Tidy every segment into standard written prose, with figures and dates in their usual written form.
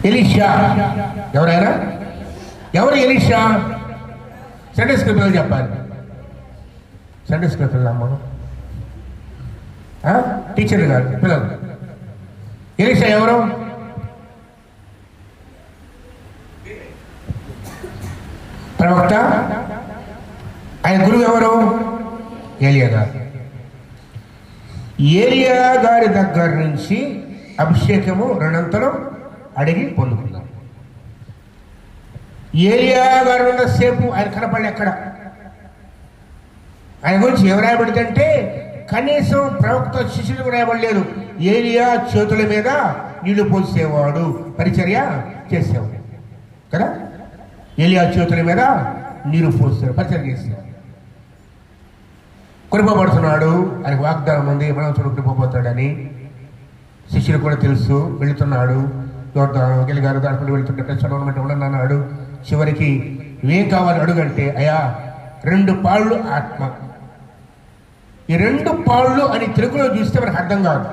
Elisha ఎవరైనా? ఎవరు Elisha? Sunday school పిల్లలు చెప్పాలి. సండే స్కూల్ పిల్లలు అమ్మ, టీచర్లు కాదు, పిల్లలు. ఎలీషా ఎవరు? ప్రవక్త. ఆయన గురువు ఎవరు? ఏలియా గారు. ఏలియా గారి దగ్గర నుంచి అభిషేకము రెండంతరం అడిగి పొందుకున్నాం. ఏలియా గారు ఉన్నసేపు ఆయన కనపడలే. ఎక్కడ ఆయన గురించి ఏం రాయబడిందంటే కనీసం ప్రవక్త శిష్యులకు రాయబడలేదు. ఏలియా చేతుల మీద నీళ్లు పోసేవాడు, పరిచర్య చేసేవాడు కదా. ఏలియా చేతుల మీద నీరు పోసేవాడు, పరిచర్య చేసేవాడు. కురిపబడుతున్నాడు, ఆయనకు వాగ్దానం ఉంది, మనం చూడు కురిపోతాడని. శిష్యులు కూడా తెలుసు. వెళుతున్నాడు, గారు దాంట్లో వెళ్తుంటే ప్రశ్న ఉండన్నాడు. చివరికి ఏం కావాలి అడుగంటే, అయ్యా 2 పాళ్ళు ఆత్మ. ఈ 2 పాళ్ళు అని తెలుగులో చూస్తే మనకు అర్థం కాదు.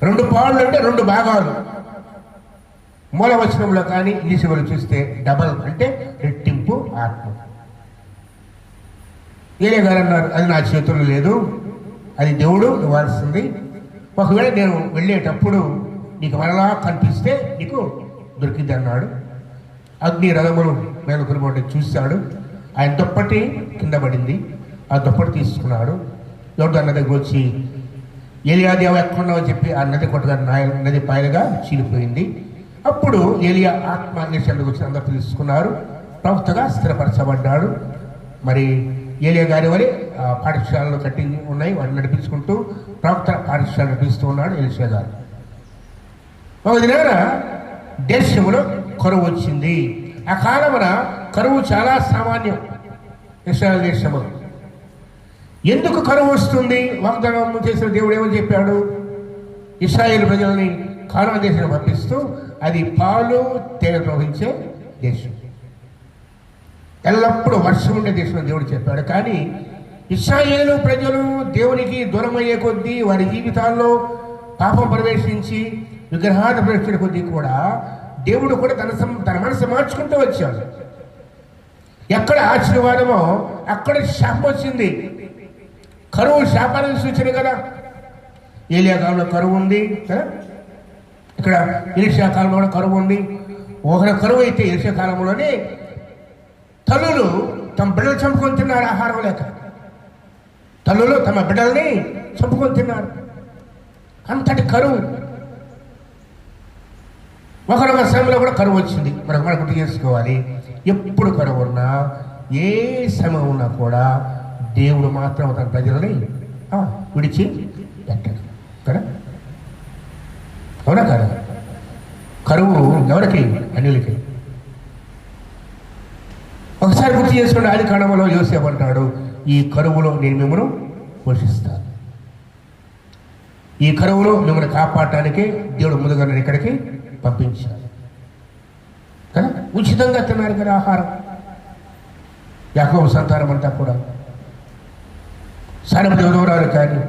2 పాళ్ళు అంటే 2 భాగాలు. మూలవచనంలో కానీ ఇంగ్లీషులో చూస్తే డబల్ అంటే రెట్టింపు ఆత్మ. ఏలే గారు అన్నారు, అది నా చేతుల్లో లేదు, అది దేవుడు ఇవ్వాల్సింది. ఒకవేళ నేను వెళ్ళేటప్పుడు నీకు మరలా కనిపిస్తే నీకు దొరికింది అన్నాడు. అగ్ని రథములు మీద కొనుగోటి చూశాడు. ఆయన దుప్పటి కింద పడింది. ఆ దుప్పటి తీసుకున్నాడు. ఎవరితో నది దగ్గర వచ్చి ఏలియా దేవ ఎక్కడున్నావని చెప్పి ఆ నది కొట్టగా నది పాయలుగా చీలిపోయింది. అప్పుడు ఏలియా ఆత్మ ఎలీషాకు వచ్చి అందరూ తెలుసుకున్నారు. ప్రవక్తగా స్థిరపరచబడ్డాడు. మరి ఏలియా గారి వల్ల పాఠశాలలు కట్టి ఉన్నాయి, వాటిని నడిపించుకుంటూ ప్రవక్త పాఠశాల నడిపిస్తూ ఉన్నాడు ఎలీషా గారు. ఒక దినాన దేశంలో కరువు వచ్చింది. ఆ కాలమున కరువు చాలా సామాన్యం ఇశ్రాయేలు దేశంలో. ఎందుకు కరువు వస్తుంది? వాగ్దానం చేసిన దేవుడు ఏమని చెప్పాడు? ఇశ్రాయేలు ప్రజల్ని కానాను దేశం పంపిస్తూ అది పాలు తేనె ప్రవహించే దేశం, ఎల్లప్పుడూ వర్షం ఉండే దేశం దేవుడు చెప్పాడు. కానీ ఇశ్రాయేలు ప్రజలు దేవునికి దూరమయ్యే కొద్దీ వారి జీవితాల్లో పాపం ప్రవేశించి విగ్రహాల ప్రవేశించిన కొద్దీ కూడా దేవుడు కూడా తన మనసు మార్చుకుంటూ వచ్చాడు. ఎక్కడ ఆశీర్వాదమో అక్కడ శాపం వచ్చింది. కరువు శాపానికి సూచన కదా. ఏలియా కాలంలో కరువు ఉంది కదా, ఇక్కడ ఎలీషా కాలంలో కూడా కరువు ఉంది. ఒక కరువు అయితే ఎలీషా కాలంలోనే తల్లులు తమ బిడ్డలు చంపుకొని తిన్నారు, ఆహారం లేక. తల్లులు తమ బిడ్డల్ని చంపుకొని తిన్నారు, అంతటి కరువు. ఒకరొక సమయంలో కూడా కరువు వచ్చింది. మనం గుర్తు చేసుకోవాలి. ఎప్పుడు కరువు ఉన్నా, ఏ సమయం ఉన్నా కూడా దేవుడు మాత్రం తన ప్రజలని విడిచి పెట్టాడు కదా. అవునా కదా? కరువు ఎవరికి? అన్యులకి. ఒకసారి గుర్తు చేసుకోండి. ఆది కాండములో యోసేపు అంటాడు, ఈ కరువులో నేను మిమ్మల్ని పోషిస్తాను. ఈ కరువులో మిమ్మల్ని కాపాడటానికి దేవుడు ముందుగా నేను ఇక్కడికి పంపించాడు కదా. ఉచితంగా తిన్నారు కదా ఆహారం. యాకోబు సంతానం అంతా కూడా సారపతి ఉదవరాలు కానీ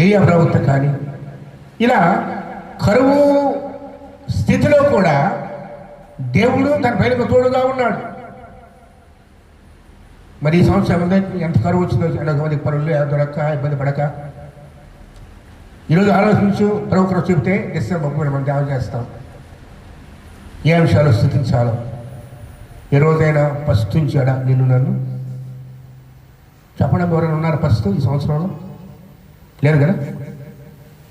ఏలియా ప్రవక్త కానీ ఇలా కరువు స్థితిలో కూడా దేవుడు తన పైన తోడుగా ఉన్నాడు. మరి ఈ సంవత్సరం ఎంత కరువు వచ్చిందో, అనేక మంది పనులు దొరక్క ఇబ్బంది పడక. ఈరోజు ఆలోచించు, ప్రవక్తలు చెబితే డిసెంబర్ 30 మనం ధ్యానం చేస్తాం. ఏ అంశాలు స్థుతించాలో. ఏ రోజైనా పస్తుంచాడా నిన్ను నన్ను? చెప్పడం ఎవరైనా ఉన్నారు పస్తు ఈ సంవత్సరంలో? లేదు కదా.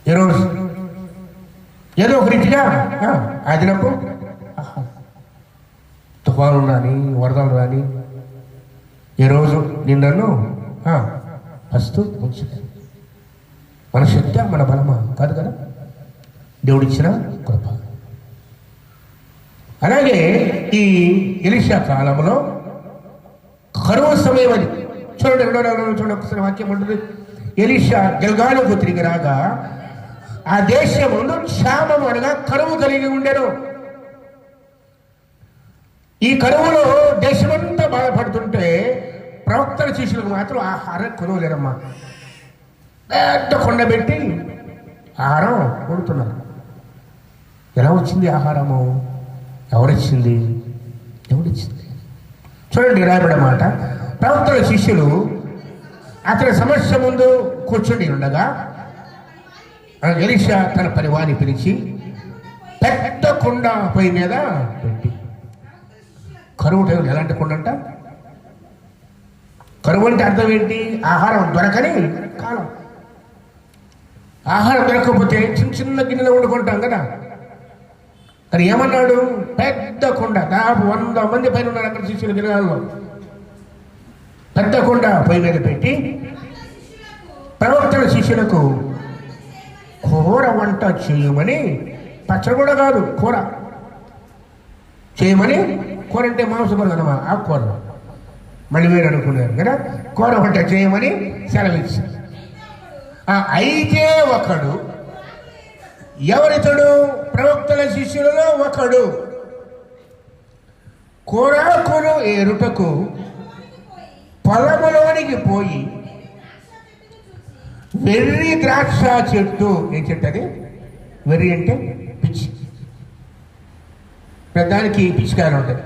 ఏ రోజు ఏదో ఒక రీతిగా ఆదినప్పుడు తుఫాను రాని, వరదలు రాని, ఏ రోజు నిన్నను పస్తు ఉంచలేదు. మన శక్తి మన బలమా కాదు కదా, దేవుడిచ్చిన కృప. అలాగే ఈ ఎలీషా కాలంలో కరువు సమయం అది. చూడండి, 2వ చూడండి ఒకసారి వాక్యం ఉంటుంది. ఎలీషా గిల్గాలుకు తిరిగి రాగా ఆ దేశమును క్షామం అనగా కరువు కలిగి ఉండెను. ఈ కరువులో దేశమంతా బాధపడుతుంటే ప్రవక్తల శిష్యులకు మాత్రం ఆహారం కొనుగోలేరమ్మా. పెద్ద కొండ పెట్టి ఆహారం వండుతున్నారు. ఎలా వచ్చింది ఆహారము? ఎవరిచ్చింది? దేవుడిచ్చింది. చూడండి రాబడే మాట. ప్రవక్తల శిష్యులు అతని సమస్య ముందు కూర్చుని ఉండగా ఎలీషా తన పరివారిని పిలిచి పెద్ద కుండ పొయ్యి మీద పెట్టి, కరువు టైంలో ఎలాంటి కుండ అంట? కరువు అంటే అర్థం ఏంటి? ఆహారం దొరకని కాలం. ఆహారం దొరకకపోతే చిన్న చిన్న గిన్నెలో వండుకుంటాం కదా. కానీ ఏమన్నాడు? పెద్ద కుండ, దాదాపు 100 మంది పైన ఉన్నారు అక్కడ శిష్యుల గిన్నెలలో. పెద్ద కుండ పొయ్యి మీద పెట్టి ప్రవక్తల శిష్యులకు కూర వంట చేయమని, పచ్చడి కూడా కాదు, కూర చేయమని. కూర అంటే మాంసకూర కదమ్మా, ఆకుకూర. మళ్ళీ మీరు అనుకున్నారు కదా, కూర వంట చేయమని సెలవిచ్చి. అయితే ఒకడు, ఎవరితడు? ప్రవక్తల శిష్యులలో ఒకడు కూరాకును ఏరుటకు పొలములోనికి పోయి వెర్రి ద్రాక్ష చెట్టు. ఏం చెట్టు అది? వెర్రి అంటే పిచ్చి. ప్రధానికి పిచ్చికాయలు ఉంటాయి,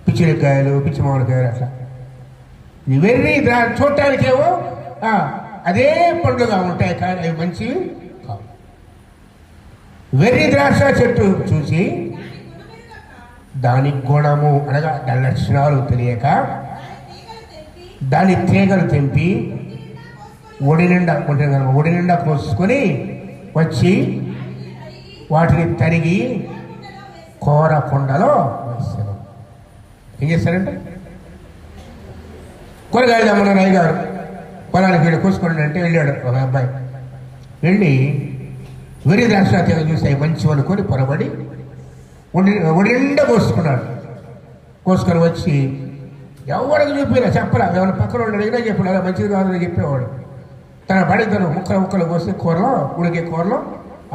పిచ్చికాయలు, పిచ్చి మామిడికాయలు, అట్లా. వెర్రి ద్రాక్ష చూడటానికేమో అదే పండ్లుగా ఉంటాయి, కానీ అవి మంచివి కావు. వెర్రి ద్రాక్ష చెట్టు చూసి దాని గుణము అనగా దాని లక్షణాలు తెలియక దాని తీగలు తెంపి ఒడి నిండా కోసుకొని వచ్చి వాటిని తరిగి కూర కుండలో వేస్తారు. ఏం చేస్తారంటే, కూరగాయలు అమ్మన్న రాయి గారు పొలానికి వెళ్ళి కోసుకోండి అంటే వెళ్ళాడు ఒక అబ్బాయి. వెళ్ళి వెర్రి ద్రాక్ష తీగ చూసి మంచి అనుకొని పొరబడి ఒడి నిండా కోసుకున్నాడు. కోసుకొని వచ్చి ఎవరికి చూపినా చెప్పరా, ఏమైనా పక్కన వాళ్ళు అడిగినా చెప్పాడు, అలా మంచిది కాదని చెప్పేవాడు. తన బడితను ముక్కలు కోసి కూరలో, ఉడికే కూరలో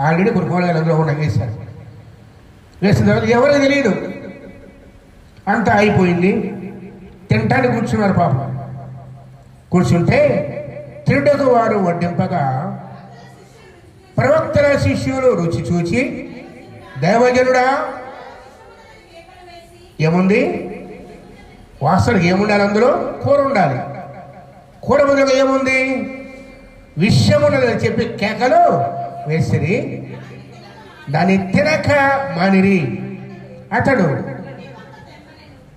ఆల్రెడీ కొన్ని కూరగాయలు అందులో ఉన్నాయి వేశారు. వేసిన తర్వాత ఎవరికి తెలియదు. అంతా అయిపోయింది. తినటానికి కూర్చున్నారు పాపం. కూర్చుంటే తిరుటకు వారు వడ్డింపగా ప్రవక్తల శిష్యులు రుచి చూచి, దైవజనుడా, ఏముంది? వాసనకి ఏముండాలి? అందులో కూర ఉండాలి. కూర బదులుగా ఏముంది? విషమున్నదని చెప్పి కేకలు వేసిరి. దాన్ని తినక మానిరి. అతడు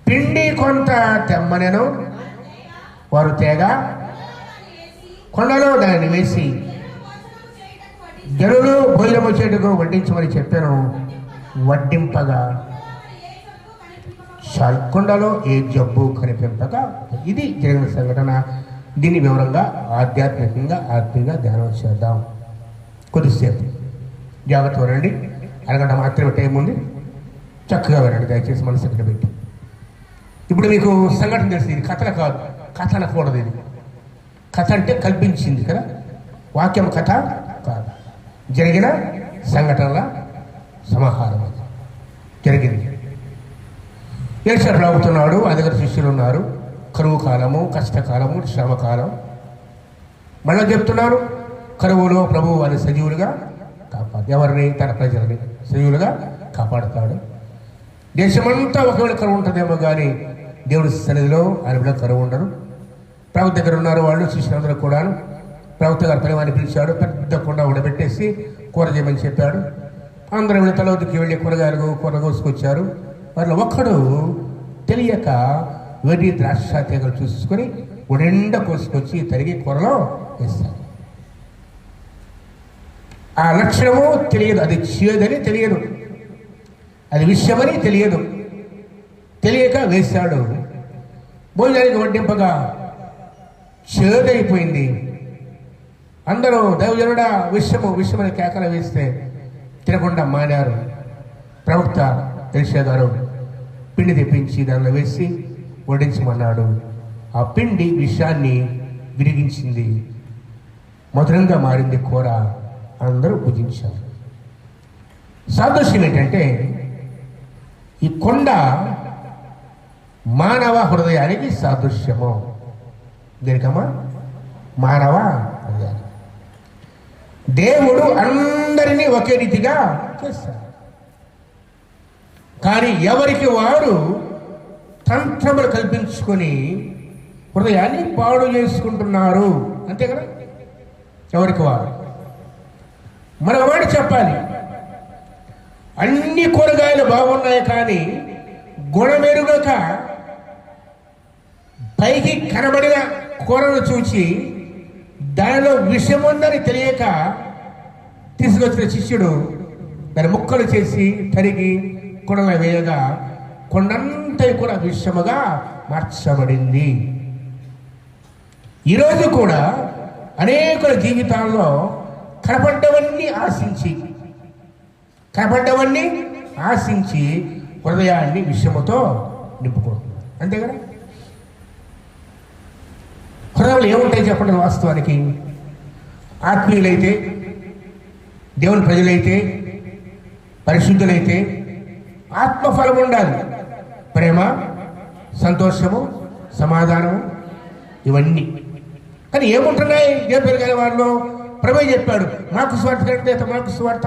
పిండి కొంత తెమ్మనెను. వారు తేగ కొండలో దాన్ని వేసి జనులు భోజనం వచ్చేటకు వడ్డించమని చెప్పాను. వడ్డింపగా కొండలో ఏ జబ్బు కనిపింపగా. ఇది జరిగిన సంఘటన. దీన్ని వివరంగా ఆధ్యాత్మికంగా ఆత్మీయంగా ధ్యానం చేద్దాం. కొద్దిసేపు జాగ్రత్త వినండి. అరగంట మాత్రమే టైం ఉంది. చక్కగా వినండి దయచేసి, మనసు ఇక్కడ పెట్టి. ఇప్పుడు మీకు సంఘటన తెలిసింది. ఇది కథలు కాదు, కథ అనకూడదు. ఇది కథ అంటే కల్పించింది కదా, వాక్యం కథ కాదు. జరిగిన సంఘటనల సమాహారం అది జరిగింది. ఎలీషా ప్రభుతున్నాడు, ఆ దగ్గర శిష్యులు ఉన్నారు. కరువు కాలము, కష్టకాలము, శ్రమకాలం. మళ్ళీ చెప్తున్నారు, కరువులో ప్రభువు వారిని సజీవులుగా ఎవరిని? తన ప్రజలని సజీవులుగా కాపాడుతాడు. దేశమంతా ఒకవేళ కరువు ఉంటుందేమో కానీ దేవుడి సన్నిధిలో ఆయన బిడ్డ కరువు ఉండరు. ప్రభుత్వ దగ్గర ఉన్నారు వాళ్ళు, శిష్యులందరూ కూడాను. ప్రభుత్వ గారు పరివారిని పిలిచాడు. పెద్ద కుండ ఉడబెట్టేసి కూర చేయమని చెప్పాడు. అందరూ వెళ్ళి తలవద్దుకి వెళ్ళి కూర కోసుకొచ్చారు. వారిలో ఒక్కడు తెలియక వెర్రి ద్రాక్ష తీగలు చూసుకొని ఉడెండ కోసుకొచ్చి తరిగి కూరలో వేస్తాడు. ఆ లక్షణము తెలియదు, అది చేదని తెలియదు, అది విషయమని తెలియదు. తెలియక వేశాడు. భోజనానికి వడ్డింపగా చేదైపోయింది. అందరూ దైవజనుడా విషమని కేకలు వేస్తే తినకుండా మానారు. ప్రవక్త ఎలీషా గారు పిండి తెప్పించి దానిలో వేసి వడ్డించమన్నాడు. ఆ పిండి విషాన్ని విరిగించింది, మధురంగా మారింది కూర. అందరూ భుజించారు. సాదృశ్యం ఏంటంటే, ఈ కొండ మానవ హృదయానికి సాదృశ్యము. దేనికమ్మా? మానవ హృదయానికి. దేవుడు అందరినీ ఒకే రీతిగా చేస్తాడు. కానీ ఎవరికి వారు తంత్రములు కల్పించుకొని హృదయాన్ని పాడు చేసుకుంటున్నారు. అంతే కదా, ఎవరికి వారు. మనం వాడు చెప్పాలి, అన్ని కూరగాయలు బాగున్నాయి కానీ గుణమెరుగక పైకి కనబడిన కూరను చూసి దానిలో విషం ఉందని తెలియక తీసుకొచ్చిన శిష్యుడు దాని ముక్కలు చేసి తరిగి కొండలో వేయగా కొండంతా కూడా విషముగా మార్చబడింది. ఈరోజు కూడా అనేకుల జీవితాల్లో కనపడ్డవన్నీ ఆశించి హృదయాన్ని విషముతో నింపుకుంటున్నారు. అంతే కదా. హృదయంలో ఏముంటాయి చెప్పండి? వాస్తవానికి ఆత్మీయులైతే, దేవుని ప్రజలైతే, పరిశుద్ధులైతే ఆత్మఫలం ఉండాలి. ప్రేమ, సంతోషము, సమాధానము, ఇవన్నీ. కానీ ఏముంటున్నాయి? ఏ పెరిగిన వాళ్ళు ప్రభు చెప్పాడు, మాకు స్వార్థ కంటే మాకు స్వార్థ.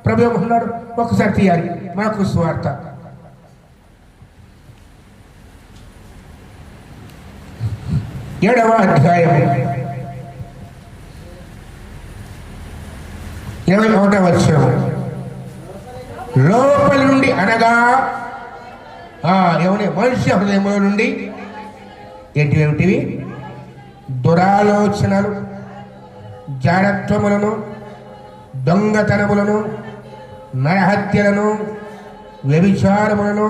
ప్రభు ఏమంటున్నాడు? ఒక్కసారి తీయాలి, మాకు స్వార్థ. ఏడవ అధ్యాయం 21వ వచనం. లోపలి నుండి అనగా మనుష్య హృదయముల నుండి ఏంటివి? దురాలోచనలు, జారత్వములను, దొంగతనములను, నరహత్యలను, వ్యభిచారములను,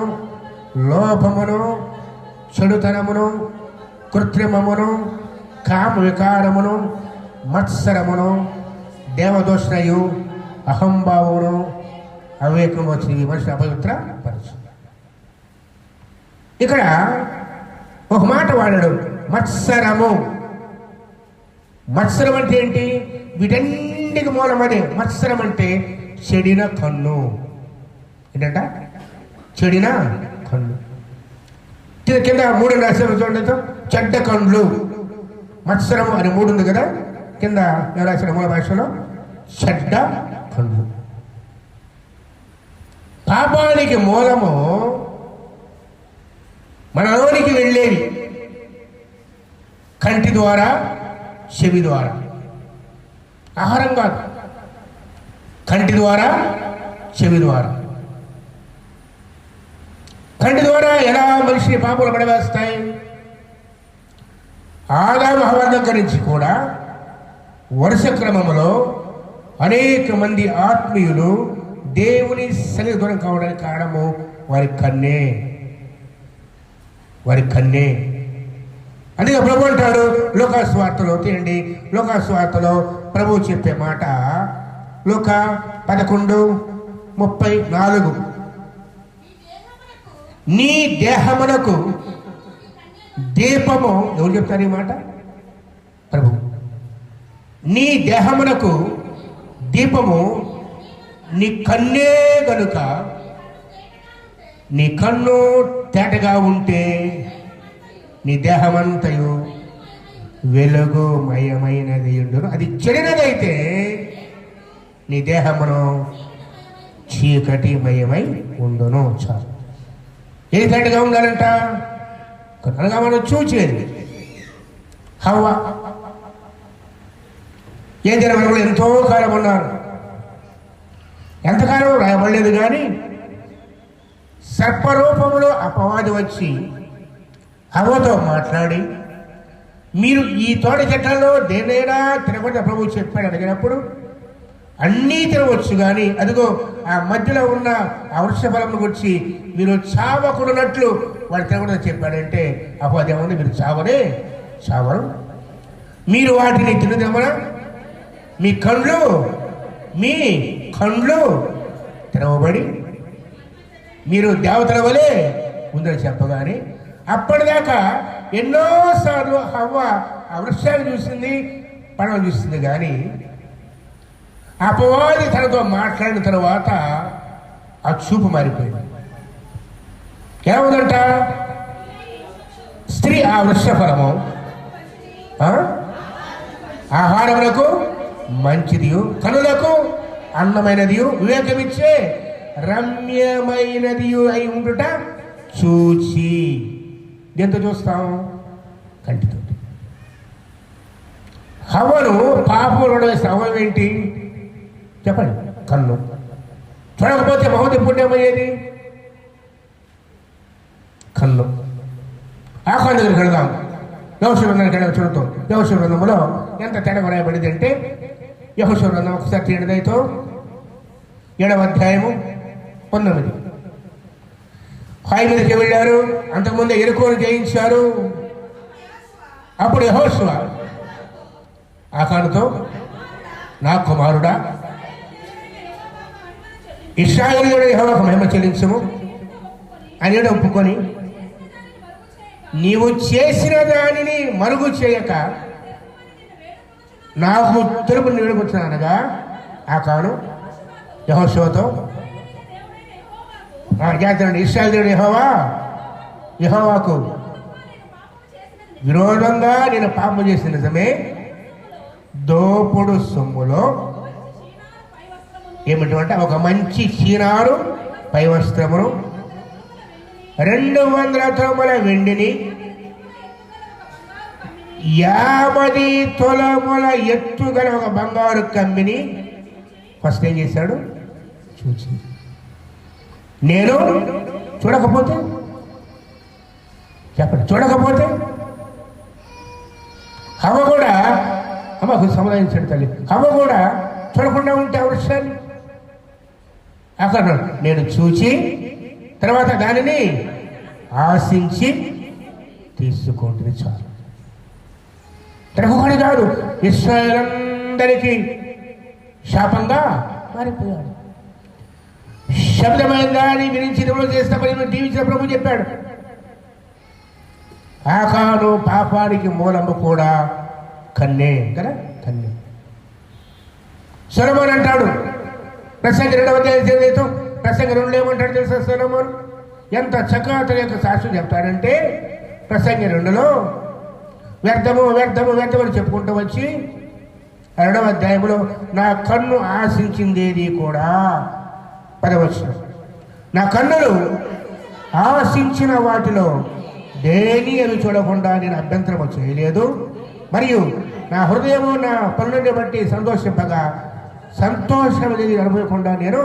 లోపమును, చెడుతనమును, కృత్రిమమును, కామ వికారమును, మత్సరమును, దేవదోషణయు, అహంభావమును, అవివేకము వచ్చినవి మనిషి అపవిత్ర పరచు. ఇక్కడ ఒక మాట వాడాడు, మత్సరము. మత్సరం అంటే ఏంటి? వీటన్నిటికి మూలం అదే. మత్సరం అంటే చెడిన కన్ను. ఏంటంట? చెడిన కన్ను. కింద 3 రాశారు చూడండి, చెడ్డ కండ్లు. మత్సరము అని 3 ఉంది కదా, కింద రాసిన మూల భాషలో చెడ్డ కన్ను. పాపానికి మూలము మనలోనికి వెళ్ళేవి కంటి ద్వారా, చెవి ద్వారా. ఆహారం కాదు, కంటి ద్వారా, చెవి ద్వారా. కంటి ద్వారా ఎలా మనిషిని పాపలు పడవేస్తాయి? ఆదాము హవ్వ దగ్గర నుంచి కూడా వరుస క్రమంలో అనేక మంది ఆత్మీయులు దేవుని సన్నిధి దూరం కావడానికి కారణము వారి కన్నే. అందుకే ప్రభు అంటాడు లోకాసువార్తలో, తీయండి, లోకాసువార్తలో ప్రభు చెప్పే మాట లూకా 11:34. నీ దేహమునకు దీపము. ఎవరు చెప్తారు ఈ మాట? ప్రభు. నీ దేహమునకు దీపము నీ కన్నే గనుక, నీ కన్ను తేటగా ఉంటే నీ దేహమంతయు వెలుగుమయమైనది ఉండును. అది చెడినదైతే నీ దేహమును చీకటిమయమై ఉండును. చాలు. ఏది తేటగా ఉండాలంట? కనుక మనం చూచేది హవ్వ. ఏ దినములు ఎంతో కాలం ఉన్నారు, ఎంతకాలం రాయబడలేదు. కానీ సర్పరూపంలో అపవాది వచ్చి హవ్వతో మాట్లాడి, మీరు ఈ తోట చెట్లలో దేనైనా తినకుండా ప్రభు చెప్పాడు అడిగినప్పుడు, అన్నీ తినవచ్చు కానీ అదిగో ఆ మధ్యలో ఉన్న ఆ వృక్ష ఫలం గురించి మీరు చావకున్నట్లు వాడు తినకూడదని చెప్పాడంటే అపవాది ఏమన్నా, మీరు చావరు, మీరు వాటిని తినదేమన్నా మీ కండ్లు తెరవబడి మీరు దేవతల వలె ఉందని చెప్పగానే, అప్పటిదాకా ఎన్నోసార్లు హవ్వ ఆ వృక్షాన్ని చూసింది, పడవను చూసింది. కానీ అపవాది తనతో మాట్లాడిన తర్వాత ఆ చూపు మారిపోయింది. ఏముందంట? స్త్రీ ఆ వృక్ష ఫలము ఆహారములకు మంచిది, కనులకు అన్నమైనది, వివేకమిచ్చే రమ్యమైనది అయి ఉండుట చూచి. ఎంత చూస్తాం? కంటితో. హవ్వను పాపంలో వేస్తే హవ్వ ఏంటి చెప్పండి? కన్ను. చూడకపోతే మహోది పుణ్యమయ్యేది కన్ను. ఆ కన్ను దగ్గరికి వెళదాం. యెహోషువ గ్రంథానికి చూడతాం. యెహోషువ గ్రంథంలో ఎంత తేడా రాయబడింది అంటే, యెహోషువ గ్రంథం ఒకసారి తీయడదైతే 7వ అధ్యాయము 19. హాయి మీదకి వెళ్ళారు. అంతకుముందే ఎరుకోను జయించారు. అప్పుడు యెహోషువ ఆకానుతో, నా కుమారుడా, ఇశ్రాయేలీయుల యెహోవాకు మహిమ చెల్లించుము అని ఒప్పుకొని, నీవు చేసిన దానిని మరుగు చేయక నాకు తెలుపు వేడుకొచ్చునగా ఆకాను యెహోషువతో, జాగ్రత్త, ఇశ్రాయేలీయుడు యెహోవాకు విరోధంగా నేను పాపం చేసిన నిజమే, దోపుడు సొమ్ములో ఏమిటంటే ఒక మంచి చీనారు పై వస్త్రమును, 200 తులముల వెండిని, 50 తులముల ఎత్తుగల ఒక బంగారు కమ్మిని ఫస్ట్ ఏం చేశాడు? చూచి. నేను చూడకపోతే చెప్పండి, చూడకపోతే హవ్వ కూడా, అమ్మకు సమాధానించాడు తల్లి, హవ్వ కూడా చూడకుండా ఉంటే ఆ వృక్షాన్ని అక్కడ నేను చూచి తర్వాత దానిని ఆశించి తీసుకుంటుంది చాలు. తనకొకటి కాదు, ఇశ్రాయేలందరికీ శాపంగా మారిపోయాడు. శబ్దమైన దాన్ని విరించి చేస్తామని దీవించిన ప్రభు చెప్పాడు. ఆకాను పాపానికి మూలము కూడా కన్నే కదా, కన్నే. సొలొమోను అంటాడు, ప్రసంగి 2వ అధ్యాయం ప్రసంగి 2 ఏమంటాడు తెలుసా? సొలొమోను ఎంత చక్కగా తన యొక్క సాక్ష్యం చెప్తాడంటే, ప్రసంగి 2లో వ్యర్థము వ్యర్థము వ్యర్థమని చెప్పుకుంటూ వచ్చి 2వ అధ్యాయంలో నా కన్ను ఆశించిందేది కూడా 10వ వచనం, నా కన్నులు ఆశించిన వాటిలో దేని అవి చూడకుండా నేను అభ్యంతరము చేయలేదు, మరియు నా హృదయము నా పనులని బట్టి సంతోషింపగా సంతోషం అనుభవకుండా నేను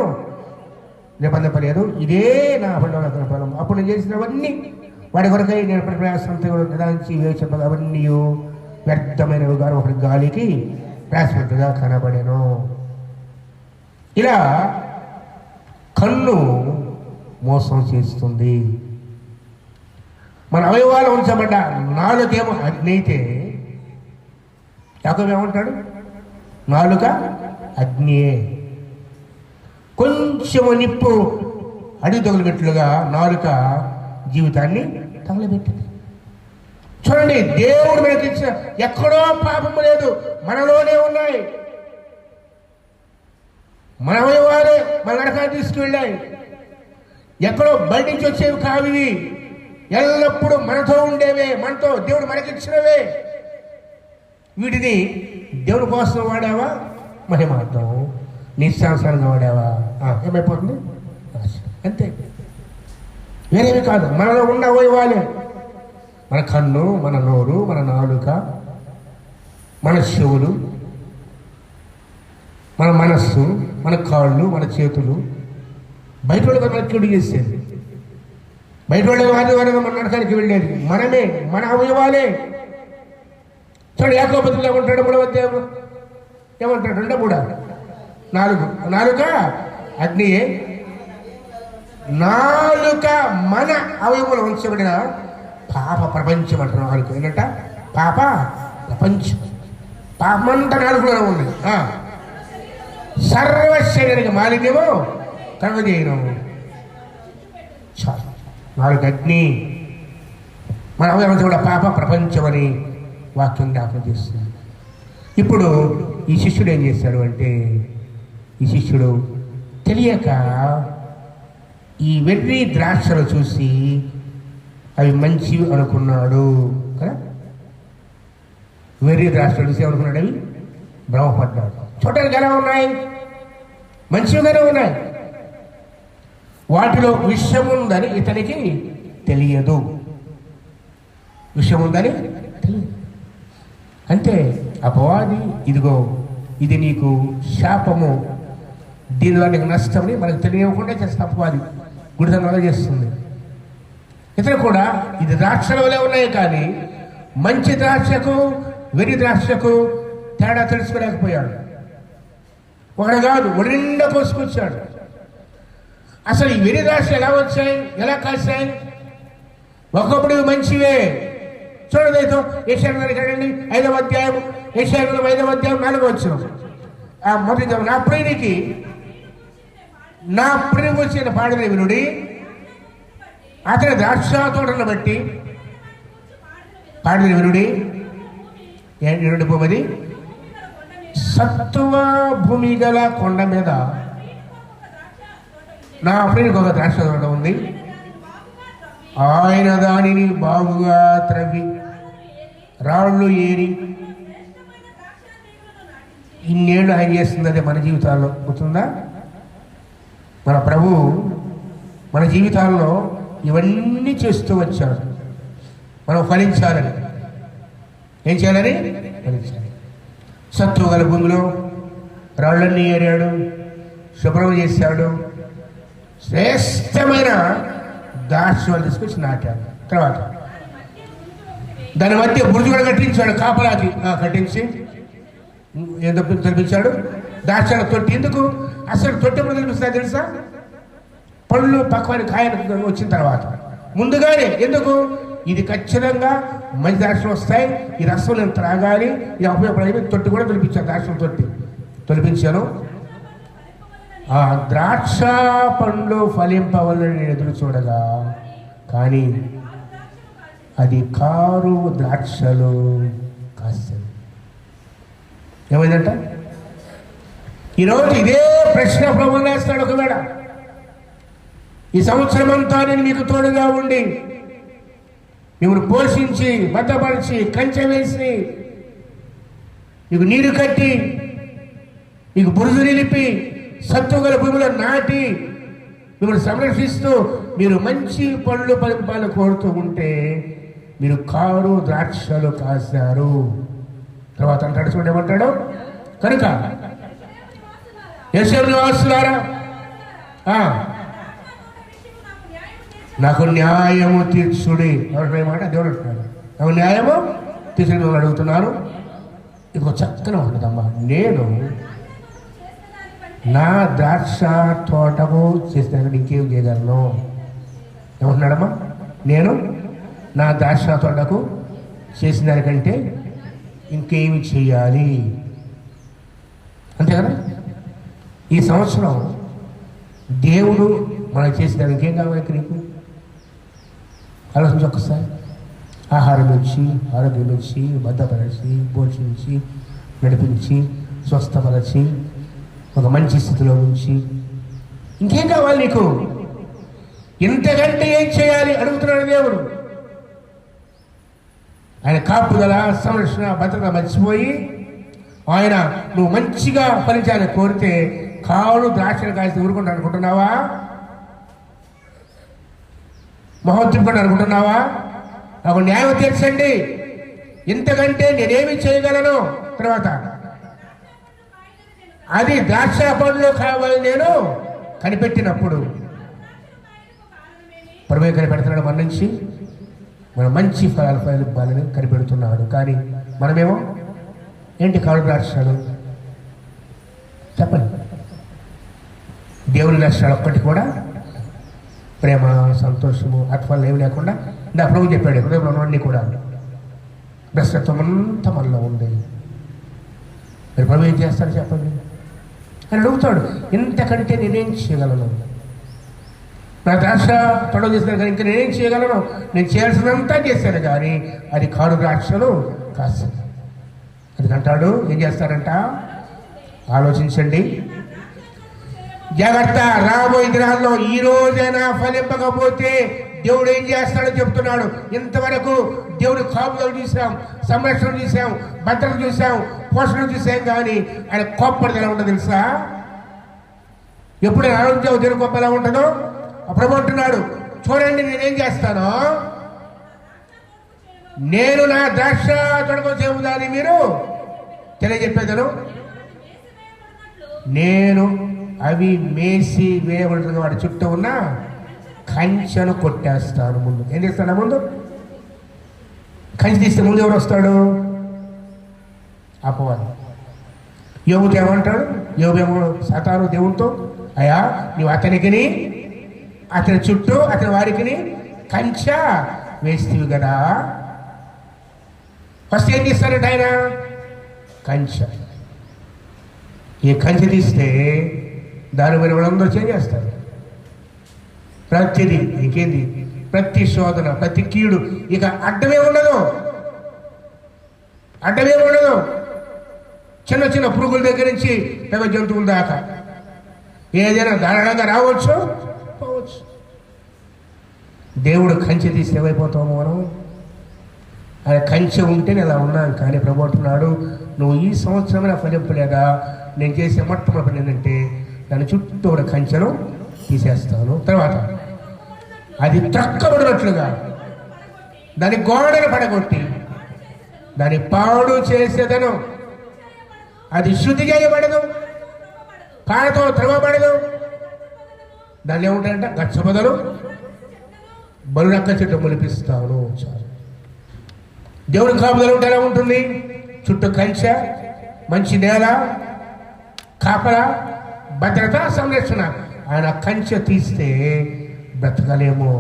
నిబంధపలేదు. ఇదే నా ఫలం. అప్పుడు నేను చేసినవన్నీ వాడి కొరకై నేను ప్రయాసంతో నిదానించి వేచింపగా అవన్నీ వ్యర్థమైనవి గాను ఒకటి గాలికి ప్రయాసపట్టుగా కనబడేను. ఇలా కన్ను మోసం చేస్తుంది. మన అవయవాలు ఉంచబడ్డ నాలుకేమో అగ్ని అయితే, యాకోబు ఏమంటాడు? నాలుక అగ్నియే. కొంచెము నిప్పు అడిగి తగులుపెట్లుగా నాలుక జీవితాన్ని తగలబెట్టింది. చూడండి, దేవుడు మనకి ఇచ్చిన ఎక్కడో పాపము లేదు, మనలోనే ఉన్నాయి. మన అవయవాలే మన నరకాన్ని తీసుకువెళ్ళాయి. ఎక్కడో బయట నుంచి వచ్చేవి కావివి, ఎల్లప్పుడూ మనతో ఉండేవే, మనతో దేవుడు మనకిచ్చినవే. వీటిని దేవుడి కోసం వాడావా? మహిమార్థం. నిశ్చాంసంగా వాడావా? ఏమైపోతుంది? అంతే, వేరేవి కాదు. మనలో ఉన్న అవయవాలే, మన కన్ను, మన నోరు, మన నాలుక, మన చెవులు, మన మనస్సు, మన కాళ్ళు, మన చేతులు. బయట వాళ్ళకి మనకి చెడు చేసేది, బయట వాళ్ళ వారి మన నరకానికి వెళ్ళేది మనమే, మన అవయవాలే. చూడండి, యాకోబులో ఏమంటాడు? 3వ అధ్యాయం ఏమంటాడు? 2:3 నాలుక అగ్నియే. నాలుక మన అవయవంలో ఉంచబడిన పాప ప్రపంచం అంటారు. నాలుక ఏంటంట? పాప ప్రపంచం. పాపమంతా నాలుగులో ఉంది. సర్వశరీరానికి మాలిన్యము కలుగజేయను. చాలు, నాలుక అగ్ని. మన అవయవం కూడా పాప ప్రపంచం అని వాక్యం జ్ఞాపకం చేస్తుంది. ఇప్పుడు ఈ శిష్యుడు ఏం చేశాడు అంటే, ఈ శిష్యుడు తెలియక ఈ వెర్రి ద్రాక్షలు చూసి అవి మంచివి అనుకున్నాడు కదా. వెర్రి ద్రాక్షలు చూసి అనుకున్నాడు, అవి భ్రమపడ్డాడు. చూడడానికి ఎలా ఉన్నాయి? మంచివిగానే ఉన్నాయి. వాటిలో విషముందని ఇతనికి తెలియదు. విషముందని తెలియదు. అంటే అపవాది ఇదిగో ఇది నీకు శాపము, దీనివల్ల నీకు నష్టమని మనకు తెలియకుండా చేస్తే అపవాది గుడితనంగా చేస్తుంది. ఇతను కూడా ఇది ద్రాక్షల వలె ఉన్నాయి కానీ మంచి ద్రాక్షకు వెర్రి ద్రాక్షకు తేడా తెలుసుకోలేకపోయాడు. ఒకడు కాదు, ఒడి నిండా కోసుకొచ్చాడు. అసలు ఈ వెర్రి ద్రాక్ష ఎలా వచ్చాయి, ఎలా కాశాయి? ఒకప్పుడు మంచివే. చూడలేదు యెషయా కదండి 5వ అధ్యాయం, యెషయా 5వ అధ్యాయం 4వ వచనం. మొదటి నా ప్రియ వచ్చిన పాడిన వినుడి, అతని ద్రాక్ష తోటను బట్టి పాడిన వినుడి. ఏంటి భూమిది? సత్తువ భూమి గల కొండ మీద నా ప్రియునికి ఒక ద్రాక్ష తోట ఉంది. ఆయన దానిని బాగుగా త్రవ్వి రాళ్ళు ఏరి ఇన్నేళ్ళు ఆయన చేస్తుంది. అదే మన జీవితాల్లో గుర్తుందా? మన ప్రభు మన జీవితాల్లో ఇవన్నీ చేస్తూ వచ్చాడు. మనం ఫలించాలని. ఏం చేయాలని? ఫలించాలి. సత్తువ గల భూమిలో రాళ్ళన్నీ ఏరాడు, శుభ్రం చేశాడు, శ్రేష్టమైన దాక్షలు తీసుకొచ్చి నాటాడు. తర్వాత దాని మధ్య బురుజు కూడా కట్టించాడు, కాపలాకి కట్టించి ఏదో తెలిపించాడు. దాక్షల తొట్టి ఎందుకు? అసలు తొట్టి ఎప్పుడు తెలిపిస్తాయి తెలుసా? పళ్ళు పక్వానికి కాయలు వచ్చిన తర్వాత ముందుగానే. ఎందుకు? ఇది ఖచ్చితంగా మంచి ద్రాక్షలు వస్తాయి, ఈ రసం నేను త్రాగాలి, ఇది ఉపయోగపడే తొట్టి కూడా తొలిపించాను. ద్రాక్షల తొట్టి తొలిపించాను. ఆ ద్రాక్ష పండ్లు ఫలింపవలని నేను ఎదురు చూడగా, కానీ అది కారు ద్రాక్షలు కాస్తుంది. ఏమైందంట? ఈరోజు ఇదే ప్రశ్న ప్రభువు వేస్తాడు. ఒకవేళ ఈ సంవత్సరం అంతా నేను మీకు తోడుగా ఉండి మిమ్మల్ని పోషించి భద్రపరిచి కంచె వేసి మీకు నీరు కట్టి మీకు బురుజు నిలిపి సత్తుగల భూమిలో నాటి మిమ్మల్ని సంరక్షిస్తూ మీరు మంచి పళ్ళు ఫలింపాలు కోరుతూ ఉంటే మీరు కారు ద్రాక్షలు కాశారు. తర్వాత అంటాడు, చూడండి ఏమంటాడు? కనుక యెరూషలేము నివాసులారా నాకు న్యాయము తీర్చుడి. ఎవరి మాట? దేవుడు అంటున్నాడు. నాకు న్యాయము తీర్చుడి మిమ్మల్ని అడుగుతున్నాను. ఇంకో చక్కగా ఉంటుందమ్మా. నేను నా ద్రాక్ష తోటకు చేస్తే ఇంకేం చేయగలను? ఏమంటున్నాడమ్మా? నేను నా ద్రాక్ష తోటకు చేసిన దానికంటే ఇంకేమి చేయాలి? అంతే కదా. ఈ సంవత్సరం దేవుడు మనకు చేసిన దానికి ఇంకేం కావాలి? నీకు ఆలోచించి ఒక్కసారి. ఆహారం ఇచ్చి, ఆరోగ్యం ఇచ్చి, భద్రపరిచి, పోషించి, నడిపించి, స్వస్థపరిచి, ఒక మంచి స్థితిలో ఉంచి ఇంకేం కావాలి నీకు? ఇంతకంటే ఏం చేయాలి అడుగుతున్నాడు దేవుడు. ఆయన కాపుదల, సంరక్షణ, భద్రత మర్చిపోయి ఆయన నువ్వు మంచిగా ఫలించాలని కోరితే కావును ద్రాక్షలు కాసి ఊరుకుంటా అనుకుంటున్నావా? మొహం తిప్పుకుంటా అనుకుంటున్నావా? నాకు న్యాయం తీర్చండి, ఇంతకంటే నేనేమి చేయగలను? తర్వాత అది ద్రాక్ష పండ్లు కావాలి నేను కనిపెట్టినప్పుడు ప్రభు కనిపెడుతున్నాడు. మన నుంచి మనం మంచి ఫలాలు ఇవ్వాలని కనిపెడుతున్నాడు. కానీ మనమేమో ఏంటి? కాడు ద్రాక్షలు. చెప్పండి. దేవుని లక్షణాలు ఒక్కటి కూడా ప్రేమ, సంతోషము, అట్ఫాలు ఏమి లేకుండా నా ప్రభు చెప్పాడు హృదయంలో అన్నీ కూడా భ్రష్టత్వం అంతా మనలో ఉంది. మీరు ప్రభు ఏం చేస్తాడు చెప్పండి అని అడుగుతాడు. ఇంతకంటే నేనేం చేయగలను? నా ద్రాక్ష తొడవ చేశాను కానీ ఇంకా నేనేం చేయగలను? నేను చేయాల్సినంతా చేశాను కానీ అది కాడు ద్రాక్షలు కాస్తుంది. అది అంటాడు. ఏం చేస్తారంట? ఆలోచించండి, జాగ్రత్త. రాబోయే దినాల్లో ఈ రోజైనా ఫలింపకపోతే దేవుడు ఏం చేస్తాడో చెప్తున్నాడు. ఇంతవరకు దేవుడు కాపుదలు చూసాం, సంరక్షణ చూసాం, భద్రత చూసాం, పోషణ చూసాం, కానీ ఆయన కోప్పడిది ఎలా ఉంటుందో తెలుసా? ఎప్పుడు ఆలోచించావు దేవుని గొప్ప ఎలా ఉంటుందో? ప్రభు అంటున్నాడు, చూడండి నేనేం చేస్తాను, నేను నా ద్రాక్ష తొడగ చెబుదాన్ని మీరు తెలియజెప్పేదను, నేను అవి మేసి వేయబడుతున్న వాడి చుట్టూ ఉన్న కంచెను కొట్టేస్తాను. ముందు ఏం చేస్తాడు? ముందు కంచె తీస్తే ముందు ఎవరు వస్తాడు? అపవాది. యోబుతో ఏమంటాడు? యోబేమో సాతాను దేవునితో, అయ్యా నువ్వు అతనికిని అతని చుట్టూ అతని వారికి కంచె వేస్తీవి కదా. ఫస్ట్ ఏం తీస్తారంటే ఆయన కంచె. ఈ కంచె తీస్తే దాని మీద వాళ్ళందరూ చేస్తారు. ప్రతిదీ ఇంకేంది, ప్రతి శోధన, ప్రతి కీడు ఇక అడ్డమే ఉండదు. చిన్న చిన్న పురుగుల దగ్గర నుంచి పెద్ద జంతువుల దాకా ఏదైనా దారుణంగా రావచ్చు, పోవచ్చు. దేవుడు కంచె తీస్తే ఏమైపోతాము మనం? ఆయన కంచె ఉంటే నేను అలా ఉన్నాను. కానీ ప్రభు అంటున్నాడు, నువ్వు ఈ సంవత్సరమైనా ఫలింపలేదా, నేను చేసే మొట్టమొదటి పని ఏంటంటే దాని చుట్టూ కూడా కంచెను తీసేస్తాను. తర్వాత అది త్రక్కబడినట్లుగా దాని గోడను పడగొట్టి దాన్ని పాడు చేసేదను. అది శుద్ధి చేయబడదు, పాడతో త్రవ్వబడదు. దాన్ని ఏముంటాయంట? గచ్చబదలు బలురక్క చెట్టు మొలిపిస్తాను. చాలు. దేవుడి కాపుదల ఉంటే ఎలా ఉంటుంది? చుట్టూ కంచె, మంచి నేల, కాపల, భద్రత, సంరక్షణ. ఆయన కంచె తీస్తే బ్రతకలేము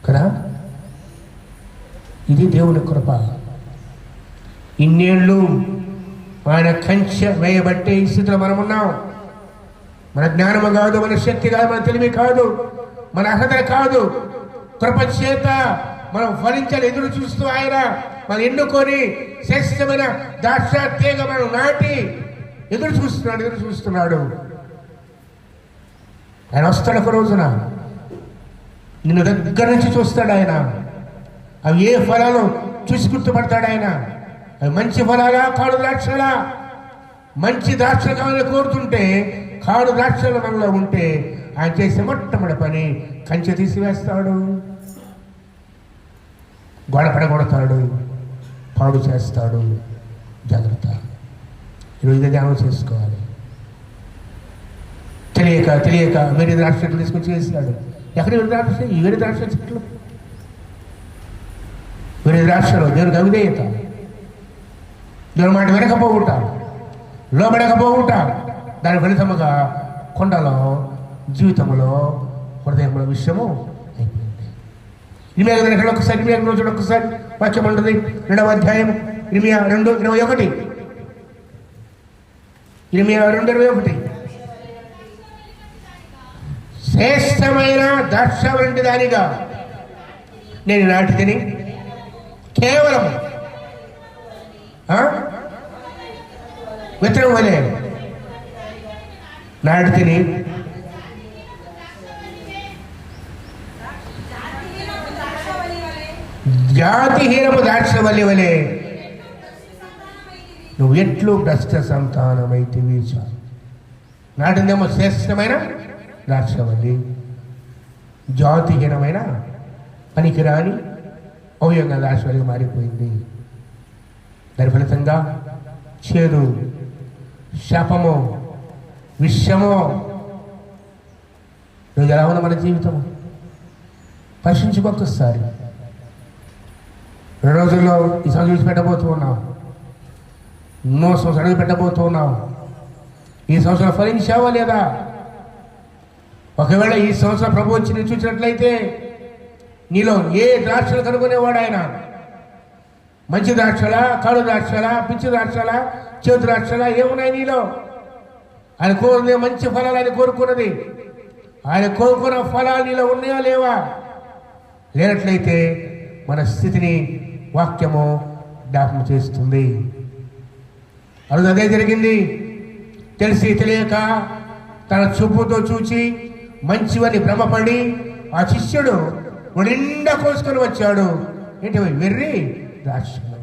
కదా. ఇది దేవుని కృప. ఇన్నేళ్ళు ఆయన కంచె వేయబట్టే ఈ స్థితిలో మనం ఉన్నాం. మన జ్ఞానము కాదు, మన శక్తి కాదు, మన తెలివి కాదు, మన అర్హత కాదు. కృప చేత మనం ఫలించాలి ఎదురు చూస్తూ ఆయన మనం ఎన్నుకొని శ్రేష్టమైన ద్రాక్ష మనం నాటి ఎదురు చూస్తున్నాడు. ఆయన వస్తాడు ఒక రోజున, నిన్ను దగ్గర నుంచి చూస్తాడు ఆయన. అవి ఏ ఫలాలు చూసి గుర్తుపడతాడు ఆయన. అవి మంచి ఫలాలా, కాడు ద్రాక్షలా? మంచి ద్రాక్ష కావాలని కోరుతుంటే కాడు ద్రాక్షలు మనలో ఉంటే ఆయన చేసే మొట్టమొదటి పని కంచె తీసివేస్తాడు, గోడ పడగొడతాడు, పాడు చేస్తాడు. జాగ్రత్త. ఈరోజు ఇదే ధ్యానం చేసుకోవాలి. తెలియక వేరే ద్రాక్ష చెట్లు తీసుకొచ్చి వేస్తాడు. ఎక్కడ వేరే ద్రాక్ష? ఈ వేరే ద్రాక్ష చెట్లు, వేరే ద్రాక్షలో దేవునికి అవిధేయత, దేవుని మాట వినకపోవుట, లోబడకపోవుట, దాని ఫలితముగా కొండలో జీవితంలో హృదయంలో విషయము అయిపోయింది. ఇరిమియా ఒకసారి వాక్యం ఉంటుంది. 2వ అధ్యాయం ఇరిమియా 2:21. ఇరిమియా 2:21. శ్రేష్టమైన ద్రాక్ష వంటి దానిగా నేను నాటి తిని కేవలం విత్తనం వలె నాటి తిని జాతిహీనపు ద్రాక్ష వలె నువ్వు ఎట్లు భ్రష్ట సంతానమైతివి. చాలు. నాటిందేమో శ్రేష్టమైన ద్రాక్షవల్లి, జాతిహీనమైన పనికిరాని అవయంగా ద్రాక్షవల్లిగా మారిపోయింది. దాని ఫలితంగా చేదు, శాపము, విషము. రోజు ఎలా ఉంది మన జీవితము? పరిశీలించుకొకసారి. 2 రోజుల్లో ఈ సంవత్సరం పెట్టబోతూ ఉన్నాం, 3 సంవత్సరాలు అడుగు పెట్టబోతూ ఉన్నాం. ఈ సంవత్సరం ఫలించావా లేదా? ఒకవేళ ఈ సంవత్సరం ప్రభు వచ్చి నేను చూసినట్లయితే నీలో ఏ ద్రాక్షలు కనుగొనేవాడు ఆయన? మంచి ద్రాక్షలా, కాడు ద్రాక్షలా, పిచ్చి ద్రాక్షలా, చేతు ద్రాక్షలా ఏమున్నాయి నీలో? ఆయన కోరుకునే మంచి ఫలాలు ఆయన కోరుకున్నది. ఆయన కోరుకున్న ఫలాలు నీలో ఉన్నాయా లేవా? లేనట్లయితే మన స్థితిని వాక్యము జ్ఞాపకం చేస్తుంది. అరుదు అదే జరిగింది. తెలిసి తెలియక తన చూపుతో చూచి మంచివని భ్రమపడి ఆ శిష్యుడు నిండా కోసుకొని వచ్చాడు. ఏంటి వెర్రి ద్రాక్షలు.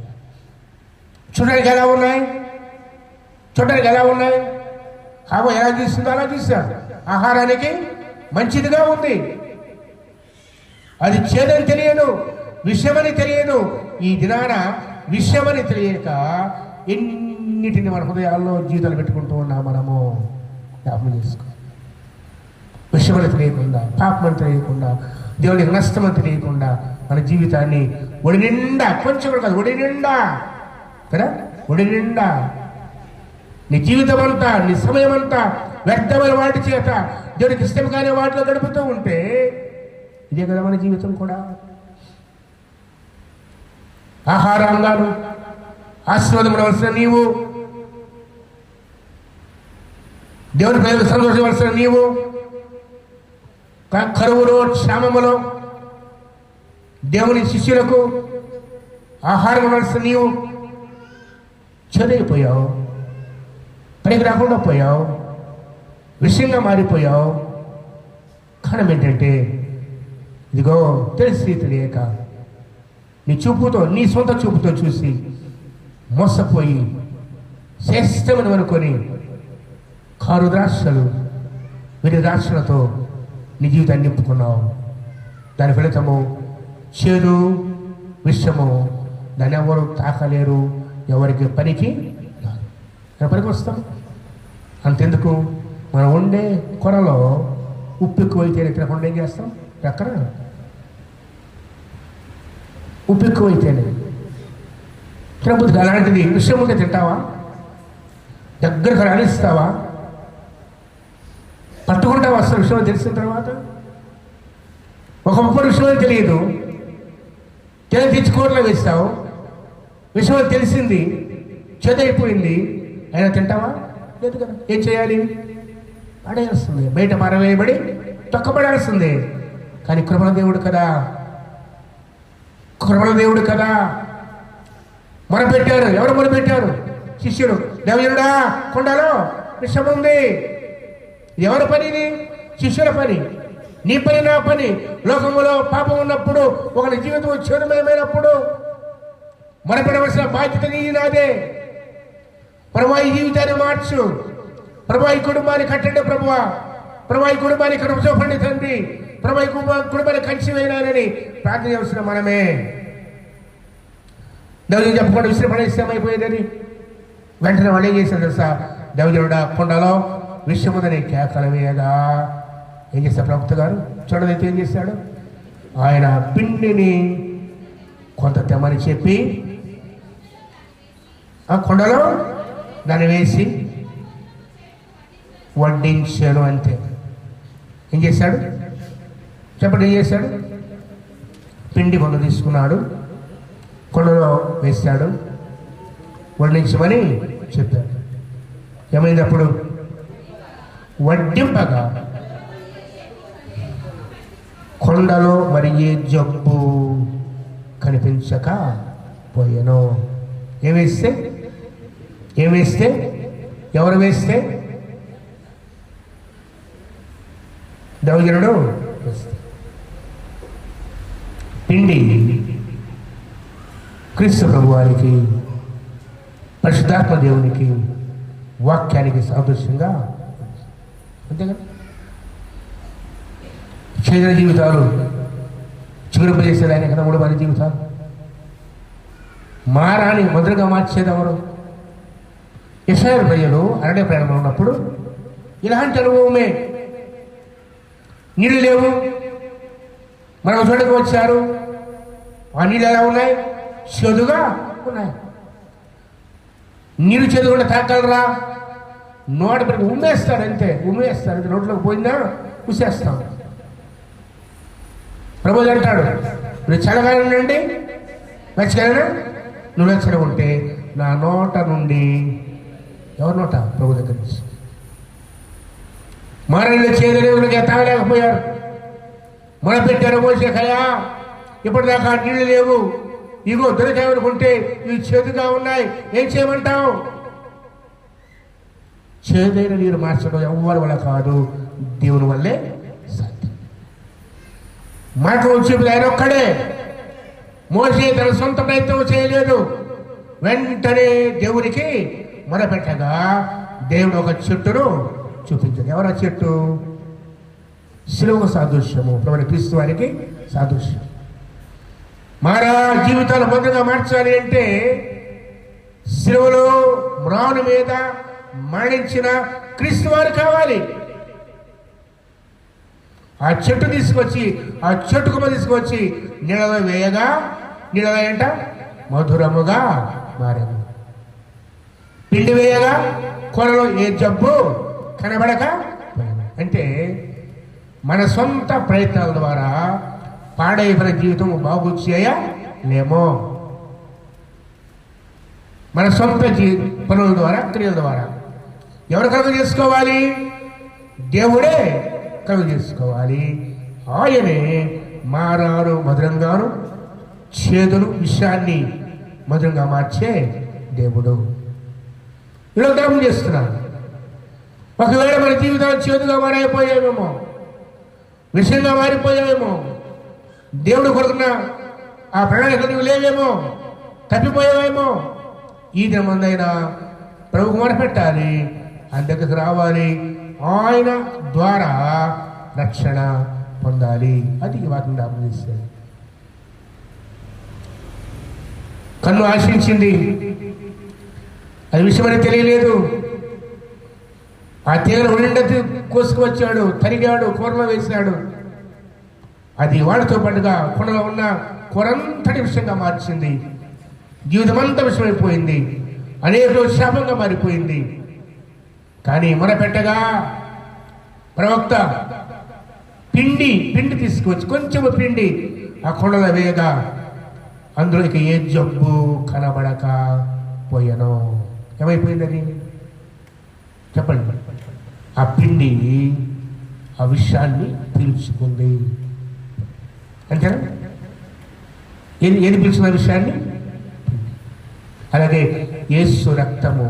చూడడానికి ఎలా ఉన్నాయి? హావ ఎలా చూస్తుందో అలా చూస్తాడు. ఆహారానికి మంచిదిగా ఉంది. అది చేదని తెలియదు, విషయమని తెలియదు. ఈ దినాన విషయమని తెలియక ఎన్నిటిని మన హృదయాల్లో జీవితాలు పెట్టుకుంటూ ఉన్నాం. మనము జ్ఞాపకం చేసుకో. విషయమని తెలియకుండా, పాపమని తెలియకుండా, దేవునికి నష్టమని తెలియకుండా మన జీవితాన్ని ఒడి నిండా, కొంచెం కూడా కాదు, ఒడి నిండా కదా, ఒడి నిండా నీ జీవితం అంతా, నీ సమయం అంతా వ్యర్థమైన వాటి చేత దేవునికి ఇష్టం కానీ వాటిలో గడుపుతూ ఉంటే ఇదే కదా మన జీవితం కూడా. ఆహారంగాను ఆశీర్వాదపడవలసిన నీవు, దేవుని ప్రజలకు సంతోషపడవలసిన నీవు, కరువులో క్షామములో దేవుని శిష్యులకు ఆహారం ఇవ్వాల్సిన నీవు చెదైపోయావు, పైకి రాకుండా పోయావు, విషయంగా మారిపోయావు. కారణం ఏంటంటే ఇదిగో తెలిసి తెలియక నీ చూపుతో, నీ సొంత చూపుతో చూసి మోసపోయి శ్రేష్టమని అనుకొని కారు ద్రాక్షలు, విరి ద్రాక్షలతో నీ జీవితాన్ని నింపుకున్నావు. దాని ఫలితము చేదు, విషము. దాన్ని ఎవరు తాకలేరు, ఎవరికి పనికి పనికి వస్తాం. అంతెందుకు, మనం ఉండే కొరలో ఉప్పు ఎక్కువైతే తినకుండా ఏం చేస్తాం? ఎక్కడ ఉప్పు ఎక్కువైతేనే తినబుద్ధి. అలాంటిది విషయం ఉంటే తింటావా? దగ్గరకు రాణిస్తావా? పట్టుకుంటావా? అసలు విషయం తెలిసిన తర్వాత ఒకప్పుడు విషయం తెలియదు, తెచ్చుకోవట్లో వేస్తావు. విషయం తెలిసింది, చెదైపోయింది, అయినా తింటావా? లేదు కదా. ఏం చేయాలి? పడేయాల్సింది, బయట పారవేయబడి తొక్కబడాల్సిందే. కానీ కృపణ దేవుడు కదా, కృపణ దేవుడు కదా. మొరపెట్టారు. ఎవరు మొరపెట్టారు? శిష్యుడు. దేవజనుడా, కొండలో విషం ఉంది. ఎవరి పని ఇది? శిష్యుల పని. నీ పని, నా పని. లోకములో పాపం ఉన్నప్పుడు, ఒకరి జీవితం చెడుమయమైనప్పుడు మొరపెట్టవలసిన బాధ్యత నీది, నాదే. ప్రభువా, ఈ జీవితాన్ని మార్చు. ప్రభువా, ఈ కుటుంబాన్ని కట్టండి. ప్రభువా, ప్రభువా, ఈ కుటుంబాన్ని కడుపుచోపండి తండ్రి. ప్రభువా, ఈ కుటుంబాన్ని కంచి వేయనాలని ప్రార్థన చేస్తున్న మనమే. దేవుడు చెప్పకుండా విసిరి పడేస్తే అయిపోయేదని వెంటనే వాళ్ళు ఏం చేశారు తెలుసా? దేవజనుడా, కొండలో విషయముందని కేకలు వేయగా ఏం చేశాడు ప్రవక్త గారు? చూడదైతే ఏం చేశాడు? ఆయన పిండిని కొంత తెమ్మని చెప్పి ఆ కొండలో దాన్ని వేసి వడ్డించాను. అంతే. ఏం చేశాడు చెప్పండి? ఏం చేశాడు? పిండి కొంత తీసుకున్నాడు, కొండలో వేశాడు, వడ్డించమని చెప్పాడు. ఏమైంది అప్పుడు? వడ్డింపగా కొండలో మరి ఏ జబ్బు కనిపించక పోయాను. ఏమేస్తే? ఎవరు వేస్తే? దైవజనుడు పిండి క్రీస్తు ప్రభు వారికి, పరిశుద్ధాత్మ దేవునికి, వాక్యానికి సాదృశ్యంగా. అంతే కదా. చేసిన జీవితాలు చిగురింపజేసేది ఆయన కదా. 3 మంది జీవితాలు మారాని మొదలుగా మార్చేది ఎవరు? ఇశ్రాయేలు ప్రజలు అరణ్య ప్రయాణంలో ఉన్నప్పుడు ఇలాంటి అనుభవమే. నీళ్ళు లేవు, మనం చోటకు వచ్చారు. ఆ నీళ్ళు ఎలా ఉన్నాయి? చెదుగా ఉన్నాయి. నీరు చెదుకుండా తాకలరా? నోట పెట్టి ఉమ్మేస్తాడు, అంతే. ఉమ్మేస్తాడు, నోట్లోకి పోయిందా ఉసేస్తాం. ప్రభు అంటాడు, నువ్వు చల్లగానే ఉండండి, వెచ్చగానే. నువ్వు వెచ్చగా ఉంటే నా నోట నుండి, ఎవరి నోట? ప్రభు దగ్గర నుంచి. మారని చేయలేక తాగలేకపోయారు. మొదలుపెట్టారు మోసేకయ్యా, ఇప్పటిదాకా నీళ్ళు లేవు, ఇగో దొరికాయనుకుంటే ఇవి చేదుగా ఉన్నాయి, ఏం చేయమంటావు? చేదైన నీరు మార్చడం ఎవరి వల్ల కాదు, దేవుని వల్లే సాధ్యం. మాట చెప్పి ఆయన ఒక్కడే. మోసే తన సొంత ప్రయత్నం చేయలేదు. వెంటనే దేవునికి మొరపెట్టగా దేవుడు ఒక చెట్టును చూపించాడు. ఎవరు ఆ చెట్టు? శిలువకు సాదృశ్యము, ప్రభువైన క్రీస్తు వారికి సాదృశ్యం. మారా జీవితాలు భద్రంగా మార్చాలి అంటే శిలువలో మ్రాను మీద మరణించిన క్రీస్తు వారు కావాలి. ఆ చెట్టు తీసుకొచ్చి, ఆ చెట్టు కొమ్మ తీసుకొచ్చి నీళ్ళలో వేయగా నీళ్ళలో ఏంట మధురముగా మారేము. పిండి వేయగా కొరలో ఏ జబ్బు కనబడక. అంటే మన సొంత ప్రయత్నాల ద్వారా పాడైపోయిన జీవితం బాగు చేయలేమో. మన సొంత పనుల ద్వారా, క్రియల ద్వారా ఎవరు కలుగు చేసుకోవాలి? దేవుడే కలుగు చేసుకోవాలి. ఆయనే మారాను మధురంగాను, చేదును విషయాన్ని మధురంగా మార్చే దేవుడు. ఇలా జ్ఞాపకం చేస్తున్నాను. ఒకవేళ మన జీవితాలు చేదుగా మారైపోయామేమో, విషయంగా మారిపోయామేమో, దేవుడు కొడుకున్న ఆ ప్రణాళిక నువ్వు లేవేమో, తప్పిపోయావేమో, ఈ దినమందైనా ప్రభుకు మొరపెట్టాలి, ఆయన దగ్గరకు రావాలి, ఆయన ద్వారా రక్షణ పొందాలి. అది వాటిని జ్ఞాపకం చేశాడు. కన్ను ఆశించింది, అది విషయమని తెలియలేదు. ఆ తీగను ఉండ కోసుకువచ్చాడు, తరిగాడు, కూరలో వేశాడు. అది వాడితో పాటుగా కుండలో ఉన్న కూరంతటి విషయంగా మార్చింది. జీవితం అంతా విషమైపోయింది, అనేక శాపంగా మారిపోయింది. కానీ మొరపెట్టగా ప్రవక్త పిండి తీసుకువచ్చి కొంచెము పిండి ఆ కుండలో వేయగా అందులో ఇక ఏ జబ్బు కనబడక పోయాను. ఏమైపోయింది అది? చెప్పండి. ఆ పిండి ఆ విషయాన్ని పీల్చుకుంది. అంతేనా? ఏది పీల్చుకున్న విషయాన్ని? అలాగే యేసు రక్తము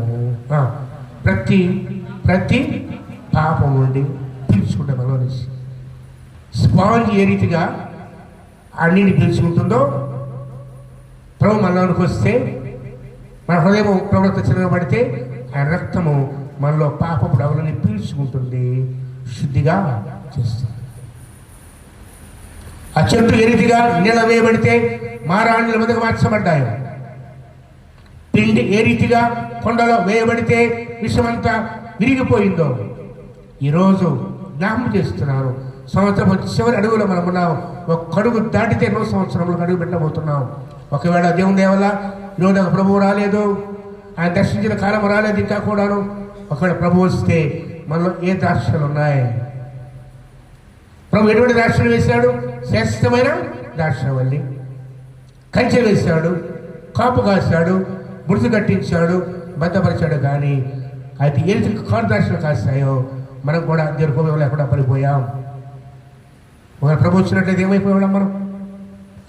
ప్రతి పాపం నుండి పీల్చుకుంటే మనలో స్పాంజ్ ఏ రీతిగా అన్నింటిని పీల్చుకుంటుందో ప్రభు మనలోనికి వస్తే, మన హృదయం ప్రభుత్వ చిరగబడితే ఆ రక్తము మనలో పాపపు డవలని పీల్చుకుంటుంది, శుద్ధిగా చేస్తుంది. ఆ చెట్టు ఏ రీతిగా నీళ్ళ వేయబడితే మారాణుల మీదకు మార్చబడ్డాయో, పిండి ఏ రీతిగా కొండలో వేయబడితే విషమంతా విరిగిపోయిందో, ఈరోజు జ్ఞాపకం చేస్తున్నాను. సంవత్సరం చివరి అడుగులో మనం ఉన్నాం. ఒక అడుగు దాటితే ఎన్నో సంవత్సరంలో అడుగు పెట్టబోతున్నాం. ఒకవేళ దేవుని దేవల్ల ఈరోజు ఒక ప్రభువు రాలేదు, ఆయన దర్శించిన కాలం రాలేదు ఇంకా కూడాను. ఒకవేళ ప్రభు వస్తే మనలో ఏ ద్రాక్షలు ఉన్నాయి? ప్రభు ఎటువంటి ద్రాక్షలు వేశాడు? శ్రేష్టమైన ద్రాక్షవల్లి. కంచె వేశాడు, కాపు కాశాడు, బురుజు కట్టించాడు, భద్రపరిచాడు. కానీ అది ఏ కారు ద్రాక్షలు కాస్తాయో మనం కూడా దేవుని లేకుండా పడిపోయాం. ఒకవేళ ప్రభు వచ్చినట్లయితే ఏమైపోయాం మనం?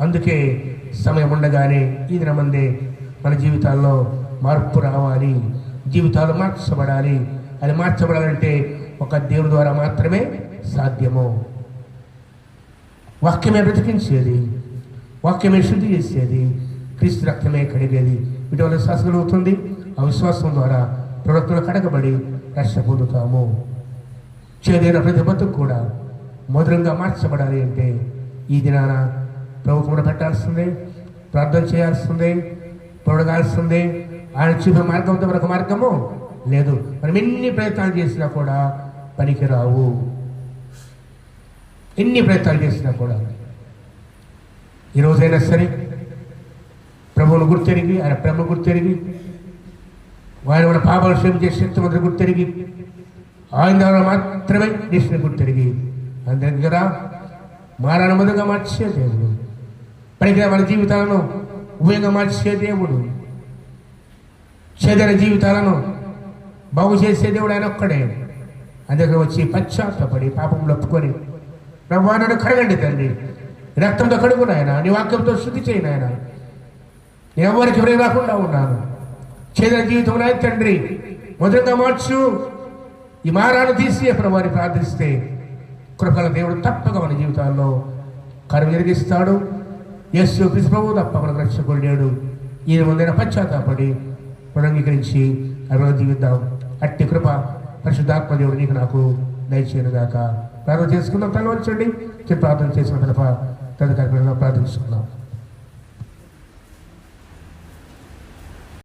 అందుకే సమయం ఉండగానే ఈ దినమందే మన జీవితాల్లో మార్పు రావాలి, జీవితాలు మార్చబడాలి. అది మార్చబడాలంటే ఒక దేవుని ద్వారా మాత్రమే సాధ్యము. వాక్యమే బ్రతికించేది, వాక్యమే శుద్ధి చేసేది, క్రీస్తు రక్తమే కడిగేది. వీటి వల్ల విశ్వాసం కలుగుతుంది. ఆ విశ్వాసం ద్వారా ప్రవక్తలు కడగబడి రక్షణ పొందుతాము. చేదైన ప్రతి బతుకు కూడా మధురంగా మార్చబడాలి అంటే ఈ దినాన ప్రభుత్వం పెట్టాల్సిందే, ప్రార్థన చేయాల్సిందే, పొడగాల్సిందే. ఆయన చూపే మార్గంతో మరొక మార్గము లేదు. మనం ఎన్ని ప్రయత్నాలు చేసినా కూడా పనికిరావు. ఎన్ని ప్రయత్నాలు చేసినా కూడా ఈరోజైనా సరే ప్రభువును గుర్తెరిగి, ఆయన ప్రేమ గుర్తెరిగి, ఆయన మన పాపాలు క్షమించే శక్తి మొదలు గుర్తెరిగి, ఆయన ద్వారా మాత్రమే దేశాన్ని గుర్తెరిగి ఆయన దగ్గర మారాను మొదలుగా మార్చే దేవుడు, పైగా మన జీవితాలను ఉపయోగంగా మార్చే దేవుడు, చేదైన జీవితాలను బాగు చేసే దేవుడు ఆయన ఒక్కడే. అందుకే వచ్చి పశ్చాత్తపడి పాపంలో ఒప్పుకొని, ప్రభు నన్ను కడగండి తండ్రి, రక్తంతో కడుగు నాయన, నీ వాక్యంతో శుద్ధి చేయి నాయన, నేను ఎవరికి ఎవరికి రాకుండా ఉన్నాను, చేదైన జీవితం నాయ తండ్రి మొదలుగా మార్చు, ఈ మారాను తీసి ప్రభువాన్ని ప్రార్థిస్తే కృపల దేవుడు తప్పక మన జీవితాల్లో కరువు జరిగిస్తాడు. యేసు క్రీస్తు ప్రభువు తప్ప మనకు రక్షకుడు లేడు. ఈ ముందైన పశ్చాత్తాపడి పునరంగీకరించి అభివృద్ధి జీవిద్దాం. అట్టి కృప పరిశుద్ధాత్మ దేవుడు నీకు నాకు దయచేయనుగాక. ప్రార్థన చేసుకుందాం. తల వంచండి. ప్రార్థన చేసిన తదుపరి ప్రార్థించుకుందాం.